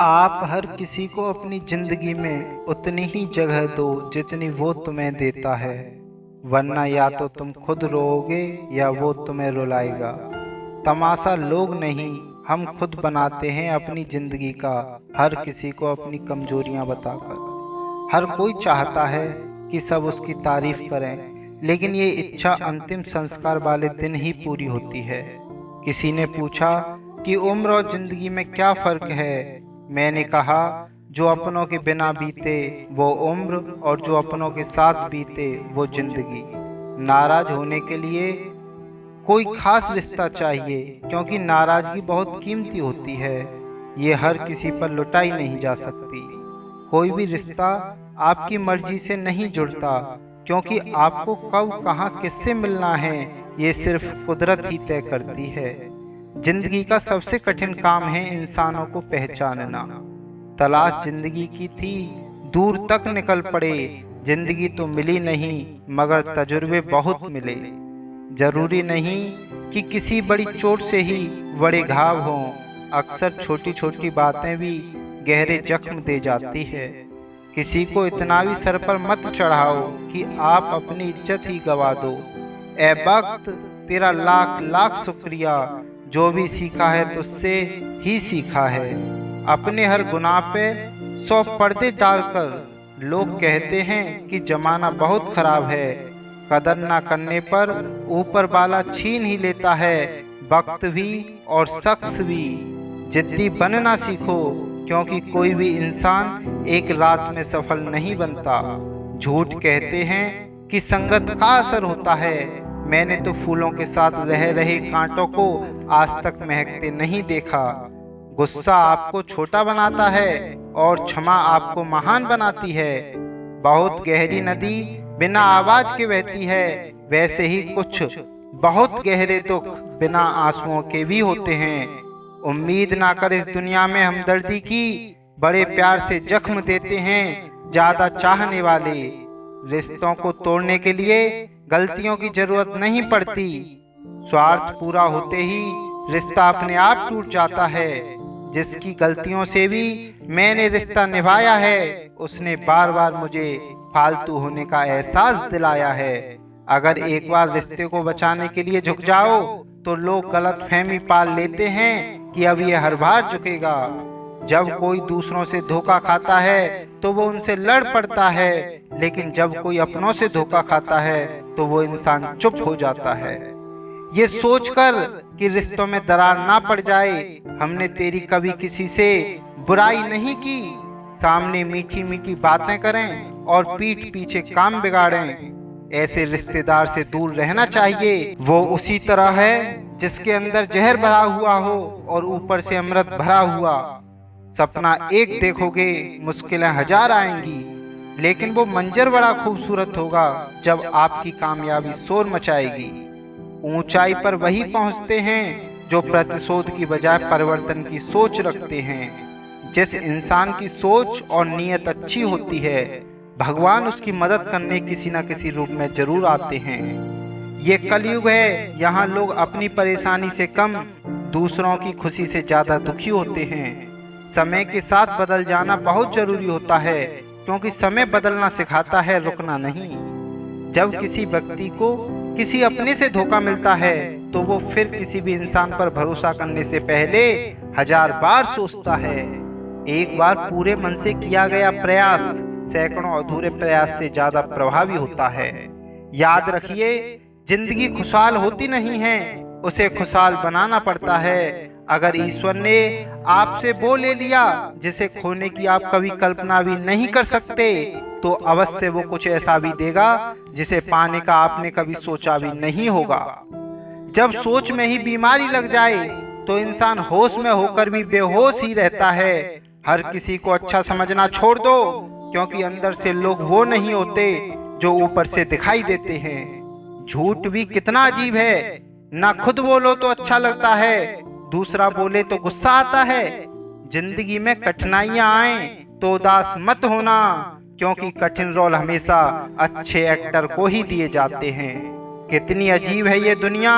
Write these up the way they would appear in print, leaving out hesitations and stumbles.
आप हर किसी को अपनी जिंदगी में उतनी ही जगह दो जितनी वो तुम्हें देता है, वरना या तो तुम खुद रोओगे या वो तुम्हें रुलाएगा। तमाशा लोग नहीं, हम खुद बनाते हैं अपनी जिंदगी का, हर किसी को अपनी कमजोरियां बताकर। हर कोई चाहता है कि सब उसकी तारीफ करें, लेकिन ये इच्छा अंतिम संस्कार वाले दिन ही पूरी होती है। किसी ने पूछा कि उम्र और जिंदगी में क्या फर्क है। मैंने कहा, जो अपनों के बिना बीते वो उम्र, और जो अपनों के साथ बीते वो जिंदगी। नाराज होने के लिए कोई खास रिश्ता चाहिए, क्योंकि नाराजगी बहुत कीमती होती है। ये हर किसी पर लुटाई नहीं जा सकती। कोई भी रिश्ता आपकी मर्जी से नहीं जुड़ता, क्योंकि आपको कब कहाँ किससे मिलना है ये सिर्फ कुदरत ही तय करती है। जिंदगी का सबसे कठिन काम है इंसानों को पहचानना। तलाश जिंदगी की थी, दूर तक निकल पड़े। जिंदगी तो मिली नहीं, मगर तजुर्बे बहुत मिले। जरूरी नहीं कि किसी बड़ी चोट से ही बड़े घाव हों, अक्सर छोटी छोटी बातें भी गहरे जख्म दे जाती है। किसी को इतना भी सर पर मत चढ़ाओ कि आप अपनी इज्जत ही गवा दो। ए वक्त, तेरा लाख लाख शुक्रिया, जो भी सीखा है तुझसे ही सीखा है। अपने हर गुनाह पे 100 पर्दे डालकर लोग कहते हैं कि जमाना बहुत खराब है। कदर ना करने पर ऊपर वाला छीन ही लेता है वक्त भी और शख्स भी। जिद्दी बनना सीखो, क्योंकि कोई भी इंसान एक रात में सफल नहीं बनता। झूठ कहते हैं कि संगत का असर होता है। मैंने तो फूलों के साथ रह रहे कांटों को आज तक महकते नहीं देखा। गुस्सा आपको छोटा बनाता है और क्षमा आपको महान बनाती है। बहुत गहरी नदी बिना आवाज के बहती है, वैसे ही कुछ बहुत गहरे दुख बिना आंसुओं के भी होते हैं। उम्मीद ना कर इस दुनिया में हमदर्दी की, बड़े प्यार से जख्म देते हैं ज्यादा चाहने वाले। रिश्तों को तोड़ने के लिए गलतियों की जरूरत नहीं पड़ती। स्वार्थ पूरा होते ही रिश्ता अपने आप टूट जाता है। जिसकी गलतियों से भी मैंने रिश्ता निभाया है, उसने बार बार मुझे फालतू होने का एहसास दिलाया है। अगर एक बार रिश्ते को बचाने के लिए झुक जाओ तो लोग गलत फहमी पाल लेते हैं कि अब ये हर बार झुकेगा। जब कोई दूसरों से धोखा खाता है तो वो उनसे लड़ पड़ता है, लेकिन जब कोई अपनों से धोखा खाता है तो वो इंसान चुप हो जाता है। ये सोचकर कि रिश्तों में दरार ना पड़ जाए, हमने तेरी कभी किसी से बुराई नहीं की। सामने मीठी मीठी बातें करें और पीठ पीछे काम बिगाड़ें। ऐसे रिश्तेदार से दूर रहना चाहिए। वो उसी तरह है जिसके अंदर जहर भरा हुआ हो और ऊपर से अमृत भरा हुआ। सपना एक देखोगे, मुश्किलें हजार आएंगी, लेकिन वो मंजर बड़ा खूबसूरत होगा जब आपकी कामयाबी शोर मचाएगी। ऊंचाई पर वही पहुंचते हैं जो प्रतिशोध की बजाय परिवर्तन की सोच रखते हैं। जिस इंसान की सोच और नीयत अच्छी होती है, भगवान उसकी मदद करने किसी न किसी रूप में जरूर आते हैं। ये कलयुग है, यहाँ लोग अपनी परेशानी से कम दूसरों की खुशी से ज्यादा दुखी होते हैं। समय के साथ बदल जाना बहुत जरूरी होता है, क्योंकि समय बदलना सिखाता है, रुकना नहीं। जब किसी व्यक्ति को किसी अपने से धोखा मिलता है तो वो फिर किसी भी इंसान पर भरोसा करने से पहले 1000 बार सोचता है। एक बार पूरे मन से किया गया प्रयास सैकड़ों अधूरे प्रयास से ज्यादा प्रभावी होता है। याद रखिए, जिंदगी खुशहाल होती नहीं है, उसे खुशहाल बनाना पड़ता है। अगर ईश्वर ने आपसे वो ले लिया जिसे खोने की आप कभी कल्पना भी नहीं कर सकते, तो अवश्य वो कुछ ऐसा भी देगा जिसे पाने का आपने कभी सोचा भी नहीं होगा। जब सोच में ही बीमारी लग जाए तो इंसान होश में होकर भी बेहोश ही रहता है। हर किसी को अच्छा समझना छोड़ दो, क्योंकि अंदर से लोग वो नहीं होते जो ऊपर से दिखाई देते हैं। झूठ भी कितना अजीब है, ना खुद बोलो तो अच्छा लगता है, दूसरा बोले तो गुस्सा आता है। जिंदगी में कठिनाइयां आए तो उदास मत होना, क्योंकि कठिन रोल हमेशा अच्छे एक्टर को ही दिए जाते हैं। कितनी अजीब है ये दुनिया,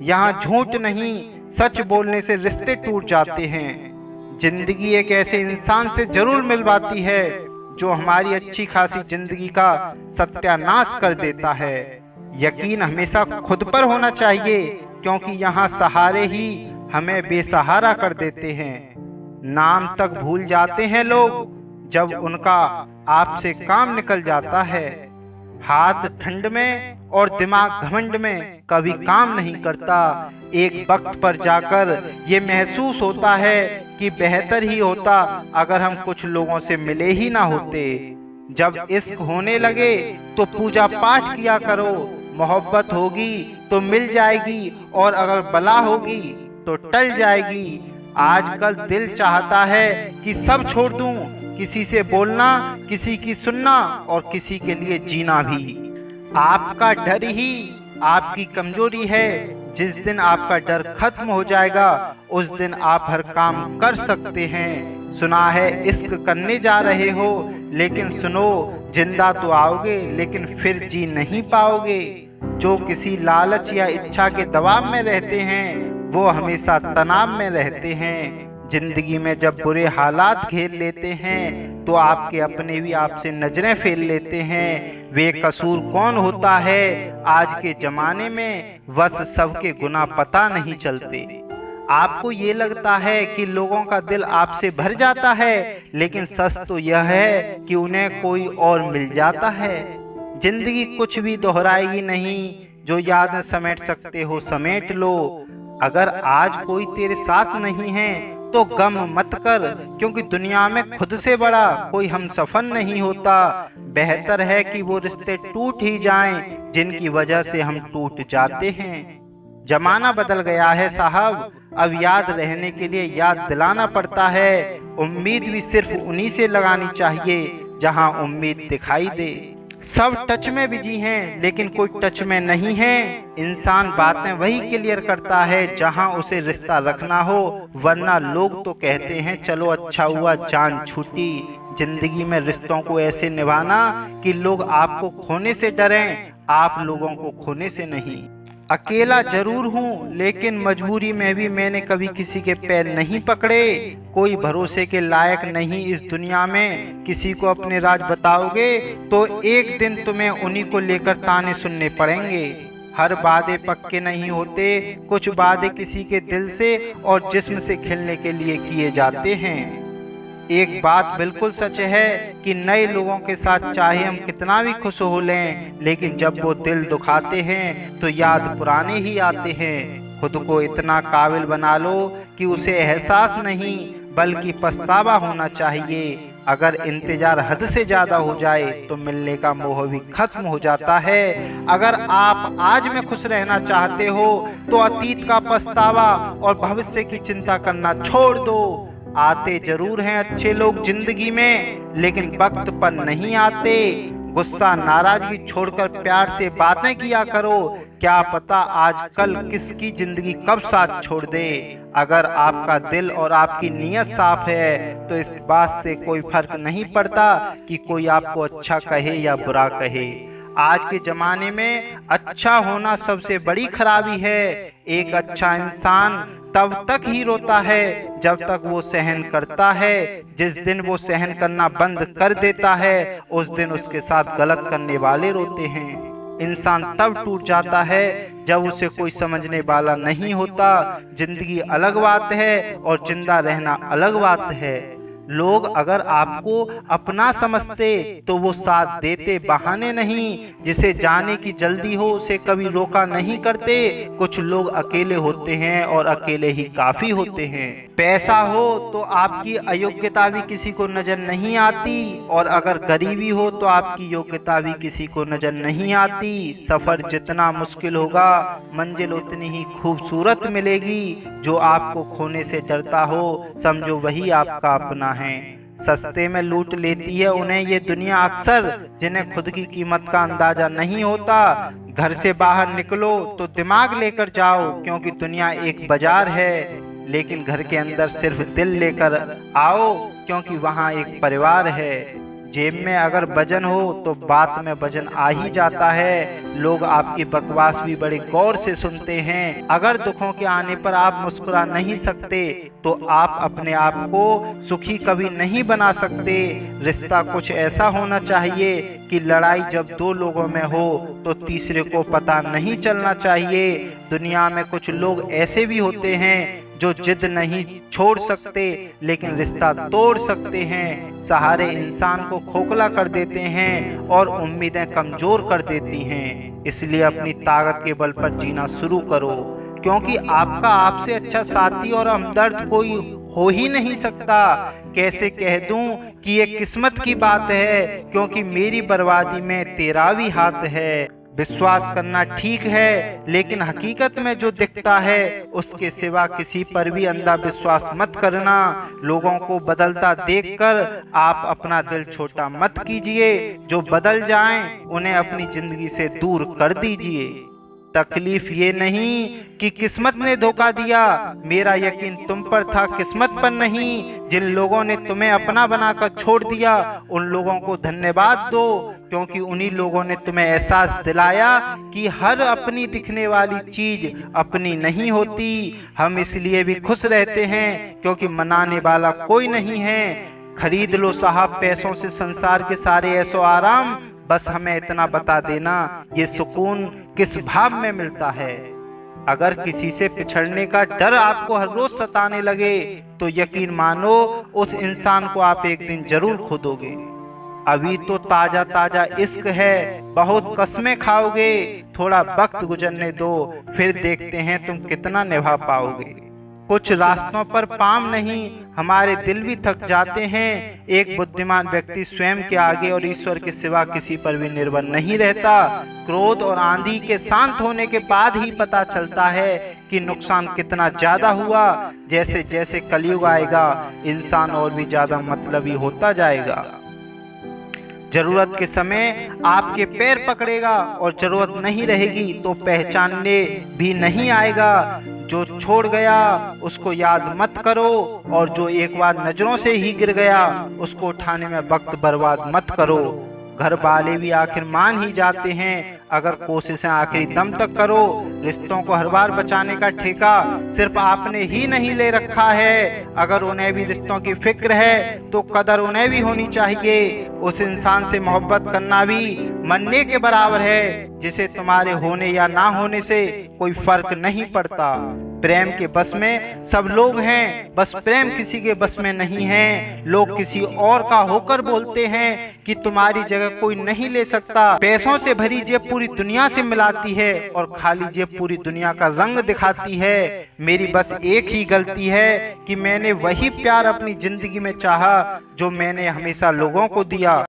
यहाँ झूठ नहीं सच बोलने से रिश्ते टूट जाते हैं। जिंदगी एक ऐसे इंसान से जरूर मिलवाती है जो हमारी अच्छी खासी जिंदगी का सत्यानाश कर देता है। यकीन हमेशा खुद पर होना चाहिए, क्योंकि यहाँ सहारे ही हमें बेसहारा कर देते हैं। नाम तक भूल जाते हैं लोग जब उनका आपसे काम निकल जाता है। हाथ ठंड में और दिमाग घमंड में कभी काम नहीं करता। एक वक्त पर जाकर ये महसूस होता है कि बेहतर ही होता अगर हम कुछ लोगों से मिले ही ना होते। जब इश्क होने लगे तो पूजा पाठ किया करो। मोहब्बत होगी तो मिल जाएगी, और अगर बला होगी तो टल जाएगी। आजकल दिल चाहता है कि सब छोड़ दूं, किसी से बोलना, किसी की सुनना और किसी के लिए जीना भी। आपका डर ही आपकी कमजोरी है। जिस दिन आपका डर खत्म हो जाएगा उस दिन आप हर काम कर सकते हैं। सुना है इश्क करने जा रहे हो, लेकिन सुनो, जिंदा तो आओगे लेकिन फिर जी नहीं पाओगे। जो किसी लालच या इच्छा के दबाव में रहते हैं वो हमेशा तनाव में रहते हैं। जिंदगी में जब बुरे हालात घेर लेते हैं तो आपके अपने भी आपसे नजरें फेर लेते हैं। वे कसूर कौन होता है आज के जमाने में, बस सबके गुनाह पता नहीं चलते। आपको ये लगता है कि लोगों का दिल आपसे भर जाता है, लेकिन सच तो यह है कि उन्हें कोई और मिल जाता है। जिंदगी कुछ भी दोहराएगी नहीं, जो यादें समेट सकते हो समेट लो। अगर आज कोई तेरे साथ नहीं है तो गम मत कर, क्योंकि दुनिया में खुद से बड़ा कोई हमसफर नहीं होता। बेहतर है कि वो रिश्ते टूट ही जाएं जिनकी वजह से हम टूट जाते हैं। जमाना बदल गया है साहब, अब याद रहने के लिए याद दिलाना पड़ता है। उम्मीद भी सिर्फ उन्हीं से लगानी चाहिए जहां उम्मीद दिखाई दे। सब टच में बिजी हैं लेकिन कोई टच में नहीं है। इंसान बातें वही क्लियर करता है जहां उसे रिश्ता रखना हो, वरना लोग तो कहते हैं चलो अच्छा हुआ जान छूटी। जिंदगी में रिश्तों को ऐसे निभाना कि लोग आपको खोने से डरें, आप लोगों को खोने से नहीं। अकेला जरूर हूँ लेकिन मजबूरी में भी मैंने कभी किसी के पैर नहीं पकड़े। कोई भरोसे के लायक नहीं इस दुनिया में। किसी को अपने राज बताओगे तो एक दिन तुम्हें उन्हीं को लेकर ताने सुनने पड़ेंगे। हर वादे पक्के नहीं होते, कुछ वादे किसी के दिल से और जिस्म से खिलने के लिए किए जाते हैं। एक बात बिल्कुल सच है कि नए लोगों के साथ चाहे हम कितना भी खुश हो लें, लेकिन जब वो दिल दुखाते हैं तो याद पुराने ही आते हैं। खुद को इतना काबिल बना लो कि उसे एहसास नहीं बल्कि पछतावा होना चाहिए। अगर इंतजार हद से ज्यादा हो जाए तो मिलने का मोह भी खत्म हो जाता है। अगर आप आज में खुश रहना चाहते हो तो अतीत का पछतावा और भविष्य की चिंता करना छोड़ दो। आते जरूर हैं अच्छे लोग जिंदगी में, लेकिन वक्त पर नहीं आते। गुस्सा नाराजगी छोड़कर प्यार से बातें किया करो। क्या पता आज कल किसकी जिंदगी कब साथ छोड़ दे। अगर आपका दिल और आपकी नीयत साफ है तो इस बात से कोई फर्क नहीं पड़ता कि कोई आपको अच्छा कहे या बुरा कहे। आज के जमाने में अच्छा होना सबसे बड़ी खराबी है। एक अच्छा इंसान तब तक ही रोता है जब तक वो सहन करता है। जिस दिन वो सहन करना बंद कर देता है उस दिन उसके साथ गलत करने वाले रोते हैं। इंसान तब टूट जाता है जब उसे कोई समझने वाला नहीं होता। जिंदगी अलग बात है और जिंदा रहना अलग बात है। लोग अगर आपको अपना समझते तो वो साथ देते, बहाने नहीं। जिसे जाने की जल्दी हो उसे कभी रोका नहीं करते। कुछ लोग अकेले होते हैं और अकेले ही काफी होते हैं। पैसा हो तो आपकी अयोग्यता भी किसी को नजर नहीं आती, और अगर गरीबी हो तो आपकी योग्यता भी किसी को नजर नहीं आती। सफर जितना मुश्किल होगा मंजिल उतनी ही खूबसूरत मिलेगी। जो आपको खोने से डरता हो समझो वही आपका अपना है। सस्ते में लूट लेती है उन्हें ये दुनिया अक्सर, जिन्हें खुद की कीमत का अंदाजा नहीं होता। घर से बाहर निकलो तो दिमाग लेकर जाओ, क्योंकि दुनिया एक बाजार है। लेकिन घर के अंदर सिर्फ दिल लेकर आओ, क्योंकि वहाँ एक परिवार है। जेब में अगर वजन हो तो बात में वजन आ ही जाता है। लोग आपकी बकवास भी बड़े गौर से सुनते हैं। अगर दुखों के आने पर आप मुस्कुरा नहीं सकते तो आप अपने आप को सुखी कभी नहीं बना सकते। रिश्ता कुछ ऐसा होना चाहिए कि लड़ाई जब दो लोगों में हो तो तीसरे को पता नहीं चलना चाहिए। दुनिया में कुछ लोग ऐसे भी होते हैं जो जिद नहीं छोड़ सकते लेकिन रिश्ता तोड़ सकते हैं। सहारे इंसान को खोखला कर देते हैं और उम्मीदें कमजोर कर देती हैं। इसलिए अपनी ताकत के बल पर जीना शुरू करो, क्योंकि आपका आपसे अच्छा साथी और हमदर्द कोई हो ही नहीं सकता। कैसे कह दूं कि ये किस्मत की बात है, क्योंकि मेरी बर्बादी में तेरा भी हाथ है। विश्वास करना ठीक है, लेकिन हकीकत में जो दिखता है उसके सिवा किसी पर भी अंधा विश्वास मत करना। लोगों को बदलता देखकर आप अपना दिल छोटा मत कीजिए। जो बदल जाएं, उन्हें अपनी जिंदगी से दूर कर दीजिए। तकलीफ ये नहीं कि किस्मत ने धोखा दिया, मेरा यकीन तुम पर था, किस्मत पर नहीं। जिन लोगों ने तुम्हें अपना बनाकर छोड़ दिया, उन लोगों को धन्यवाद दो, क्योंकि उन्हीं लोगों ने तुम्हें एहसास दिलाया कि हर अपनी दिखने वाली चीज अपनी नहीं होती। हम इसलिए भी खुश रहते हैं क्योंकि मनाने वाला कोई नहीं है। खरीद लो साहब पैसों से संसार के सारे ऐसो आराम, बस हमें इतना बता देना ये सुकून किस भाव में मिलता है। अगर किसी से पिछड़ने का डर आपको हर रोज सताने लगे तो यकीन मानो उस इंसान को आप एक दिन जरूर खो दोगे। अभी तो ताजा ताजा इश्क है, बहुत कस्में खाओगे। थोड़ा वक्त गुजरने दो, फिर देखते हैं तुम कितना निभा पाओगे। कुछ रास्तों पर पाम नहीं, हमारे दिल भी थक जाते हैं। एक बुद्धिमान व्यक्ति स्वयं के आगे और ईश्वर के सिवा किसी पर भी निर्भर नहीं रहता। क्रोध और आंधी के शांत होने के बाद ही पता चलता है कि नुकसान कितना ज्यादा हुआ। जैसे जैसे कलयुग आएगा, इंसान और भी ज्यादा मतलबी होता जाएगा। जरूरत के समय आपके पैर पकड़ेगा और जरूरत नहीं रहेगी तो पहचानने भी नहीं आएगा। जो छोड़ गया उसको याद मत करो, और जो एक बार नजरों से ही गिर गया उसको उठाने में वक्त बर्बाद मत करो। घर वाले भी आखिर मान ही जाते हैं अगर कोशिशें आखिरी दम तक करो। रिश्तों को हर बार बचाने का ठेका सिर्फ आपने ही नहीं ले रखा है। अगर उन्हें भी रिश्तों की फिक्र है तो कदर उन्हें भी होनी चाहिए। उस इंसान से मोहब्बत करना भी मरने के बराबर है जिसे तुम्हारे होने या ना होने से कोई फर्क नहीं पड़ता। प्रेम के बस में सब लोग हैं, बस प्रेम किसी के बस में नहीं है। लोग किसी और का होकर बोलते हैं कि तुम्हारी जगह कोई नहीं ले सकता। पैसों से भरी जेब पूरी दुनिया से मिलाती है और खाली जेब पूरी दुनिया का रंग दिखाती है। मेरी बस एक ही गलती है कि मैंने वही प्यार अपनी जिंदगी में चाहा जो मैंने हमेशा लोगों को दिया।